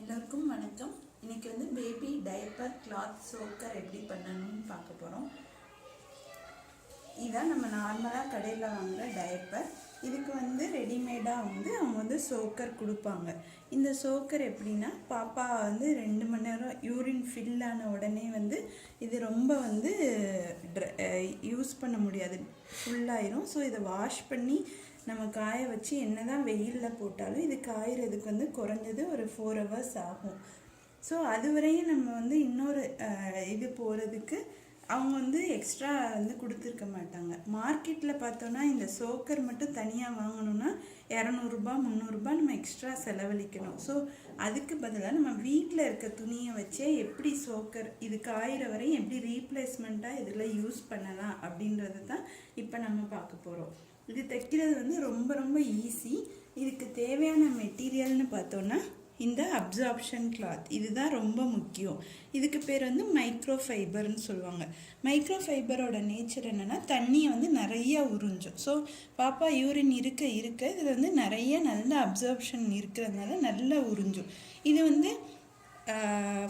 எல்லோருக்கும் வணக்கம். இன்னைக்கு பேபி டைப்பர் கிளாத் சோக்கர் எப்படி பண்ணணும்னு பார்க்க போகிறோம். இதான் நம்ம நார்மலாக கடையில் வாங்குகிற டைப்பர். இதுக்கு ரெடிமேடாக அவங்க சோக்கர் கொடுப்பாங்க. இந்த சோக்கர் எப்படின்னா, பாப்பா 2 மணி நேரம் யூரின் ஃபில் ஆன உடனே இது ரொம்ப யூஸ் பண்ண முடியாது, ஃபுல்லாயிரும். ஸோ இதை வாஷ் பண்ணி நம்ம காய வச்சு என்னதான் வெயிலில் போட்டாலும் இது காயறதுக்கு குறைஞ்சது ஒரு 4 hours ஆகும். ஸோ அதுவரையும் நம்ம இன்னொரு இது போகிறதுக்கு அவங்க எக்ஸ்ட்ரா கொடுத்துருக்க மாட்டாங்க. மார்க்கெட்டில் பார்த்தோன்னா இந்த சோக்கர் மட்டும் தனியாக வாங்கணுன்னா 200 ரூபாய் 300 ரூபாய் நம்ம எக்ஸ்ட்ரா செலவழிக்கணும். ஸோ அதுக்கு பதிலாக நம்ம வீட்டில் இருக்க துணியை வச்சே எப்படி சோக்கர் இது காயிற வரையும் எப்படி ரீப்ளேஸ்மெண்ட்டாக இதில் யூஸ் பண்ணலாம் அப்படின்றது தான் இப்போ நம்ம பார்க்க போகிறோம். இது தைக்கிறது ரொம்ப ரொம்ப ஈஸி. இதுக்கு தேவையான மெட்டீரியல்னு பார்த்தோன்னா இந்த அப்சார்ப்ஷன் கிளாத் இதுதான் ரொம்ப முக்கியம். இதுக்கு பேர் மைக்ரோ ஃபைபர்னு சொல்லுவாங்க. மைக்ரோ ஃபைபரோட நேச்சர் என்னென்னா, தண்ணியை நிறைய உறிஞ்சும். ஸோ பாப்பா யூரின் இருக்க இதில் நிறைய நல்ல அப்சார்ப்ஷன் இருக்கிறதுனால நல்லா உறிஞ்சும். இது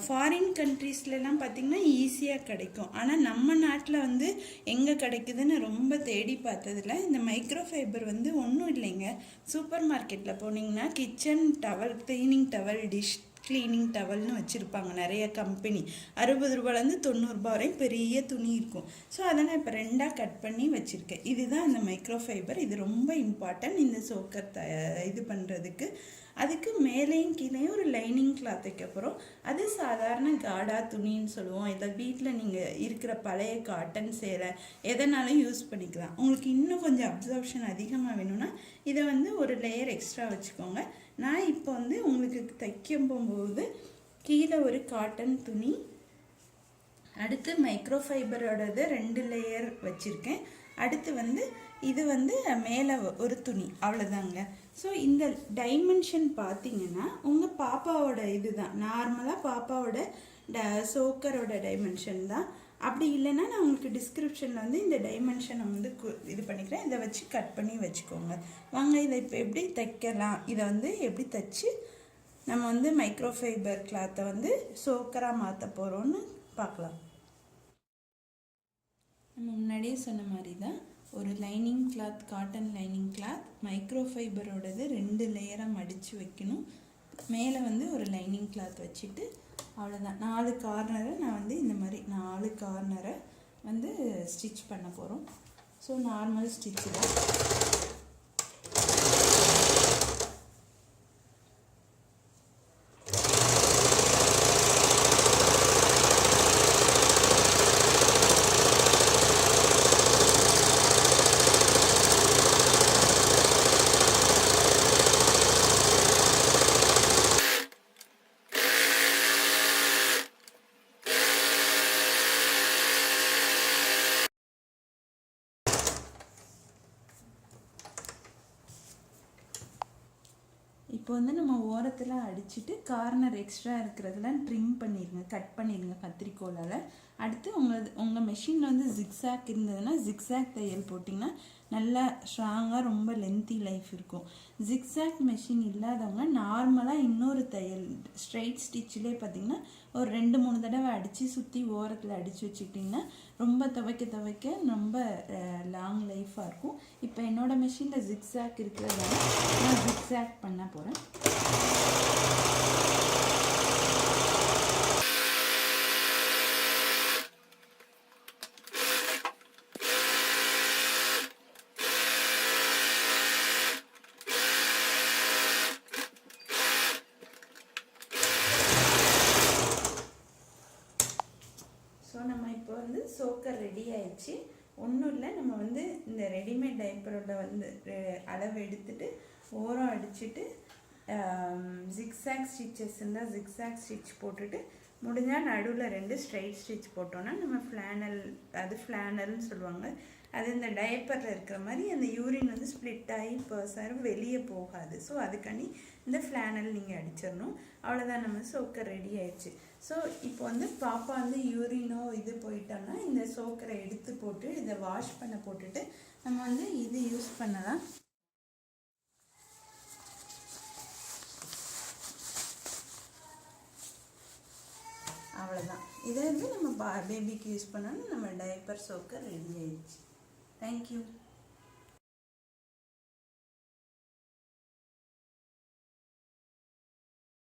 ஃபாரின் கண்ட்ரீஸ்லாம் பார்த்திங்கன்னா ஈஸியாக கிடைக்கும். ஆனால் நம்ம நாட்டில் எங்கே கிடைக்குதுன்னு ரொம்ப தேடி பார்த்ததில் இந்த மைக்ரோ ஃபைபர் ஒன்றும் இல்லைங்க. சூப்பர் மார்க்கெட்டில் போனீங்கன்னா kitchen towel, cleaning towel, dish cleaning டவல்னு வச்சுருப்பாங்க. நிறைய கம்பெனி 60 ரூபாயிலேருந்து 90 ரூபாய் வரையும் பெரிய துணி இருக்கும். ஸோ அதை நான் இப்போ 2ஆக கட் பண்ணி வச்சுருக்கேன். இதுதான் இந்த மைக்ரோ ஃபைபர். இது ரொம்ப இம்பார்ட்டன்ட் இந்த சோக்கர் இது பண்ணுறதுக்கு. அதுக்கு மேலேயும் கீழேயும் ஒரு லைனிங் கிளாத் வைக்கப்புறம் அது சாதாரண காடா துணின்னு சொல்லுவோம். இதை வீட்டில் நீங்கள் இருக்கிற பழைய காட்டன் சேலை எதனாலும் யூஸ் பண்ணிக்கலாம். உங்களுக்கு இன்னும் கொஞ்சம் அப்சர்ப்ஷன் அதிகமாக வேணும்னா இதை ஒரு லேயர் எக்ஸ்ட்ரா வச்சுக்கோங்க. நான் இப்போ உங்களுக்கு தைக்கும் போகும்போது கீழே ஒரு காட்டன் துணி, அடுத்து மைக்ரோ ஃபைபரோடது 2 லேயர் வச்சுருக்கேன். அடுத்து இது மேலே ஒரு துணி, அவ்வளோதாங்க. ஸோ இந்த டைமென்ஷன் பார்த்தீங்கன்னா உங்கள் பாப்பாவோட இதுதான் நார்மலாக பாப்பாவோட சோக்கரோட டைமென்ஷன் தான். அப்படி இல்லைன்னா நான் உங்களுக்கு டிஸ்கிரிப்ஷனில் இந்த டைமென்ஷனை இது பண்ணிக்கிறேன். இதை வச்சு கட் பண்ணி வச்சுக்கோங்க. வாங்க இதை இப்போ எப்படி தைக்கலாம், இதை எப்படி தைச்சி நம்ம மைக்ரோ ஃபைபர் கிளாத்தை சோக்கராக மாற்ற போகிறோன்னு பார்க்கலாம். நம்ம முன்னாடியே சொன்ன மாதிரி தான் ஒரு lining cloth, cotton lining cloth, micro ஃபைபரோடது 2 லேயராக மடித்து வைக்கணும். மேலே ஒரு லைனிங் கிளாத் வச்சுட்டு அவ்வளோதான். 4 கார்னரை நான் இந்த மாதிரி 4 கார்னரை ஸ்டிச் பண்ண போகிறோம். ஸோ நார்மல் ஸ்டிச்சு தான். இப்போ நம்ம ஓரத்தில் அடிச்சுட்டு கார்னர் எக்ஸ்ட்ரா இருக்கிறதுலாம் ட்ரிம் பண்ணிடுங்க, கட் பண்ணிடுங்க கத்திரிக்கோலால். அடுத்து உங்கள் மெஷினில் ஜிக்ஸாக் இருந்ததுன்னா ஜிக்ஸாக் தையல் போட்டிங்கன்னா நல்லா ஸ்ட்ராங்காக ரொம்ப லென்த்தி லைஃப் இருக்கும். ஜிக்ஸாக் மெஷின் இல்லாதவங்க நார்மலாக இன்னொரு தையல் ஸ்ட்ரைட் ஸ்டிச்சிலே பார்த்திங்கன்னா ஒரு 2-3 தடவை அடித்து சுற்றி ஓரத்தில் அடித்து வச்சுக்கிட்டிங்கன்னா ரொம்ப துவைக்க ரொம்ப லாங் லைஃபாக இருக்கும். இப்போ என்னோடய மெஷினில் ஜிக்ஸாக் இருக்கிறதால நான் ஜிக்ஸாக் பண்ண போகிறேன். ஸோ நம்ம இப்போ சோக்கர் ரெடி ஆயிடுச்சு. ஒன்றும் இல்லை, நம்ம இந்த ரெடிமேட் டைப்பரோட அளவு எடுத்துட்டு ஓரம் அடிச்சுட்டு ஜிக்ஸாக் ஸ்டிச்சஸ் இருந்தால் ஜிக்ஸாக் ஸ்டிச் போட்டுட்டு முடிஞ்சால் நடுவில் 2 ஸ்ட்ரைட் ஸ்டிச் போட்டோன்னா நம்ம ஃப்ளானல், அது ஃப்ளானல்னு சொல்லுவாங்க. அது இந்த டைப்பரில் இருக்கிற மாதிரி அந்த யூரின் ஸ்ப்ளிட் ஆகி பர்ஸாரும் வெளியே போகாது. ஸோ அதுக்காண்டி இந்த ஃப்ளானல் நீங்கள் அடிச்சிடணும். அவ்வளோதான், நம்ம சோக்கர் ரெடி ஆயிடுச்சு. ஸோ இப்போ பாப்பா யூரினோ இது போயிட்டோன்னா இந்த சோக்கரை எடுத்து போட்டு இதை வாஷ் பண்ண போட்டுட்டு நம்ம இது யூஸ் பண்ணலாம். அவ்வளோதான். இதை வந்து நம்ம பேபிக்கு யூஸ் பண்ணோன்னா நம்ம டைப்பர் சோக்கர் ரெடி ஆயிடுச்சு. தேங்க்யூ.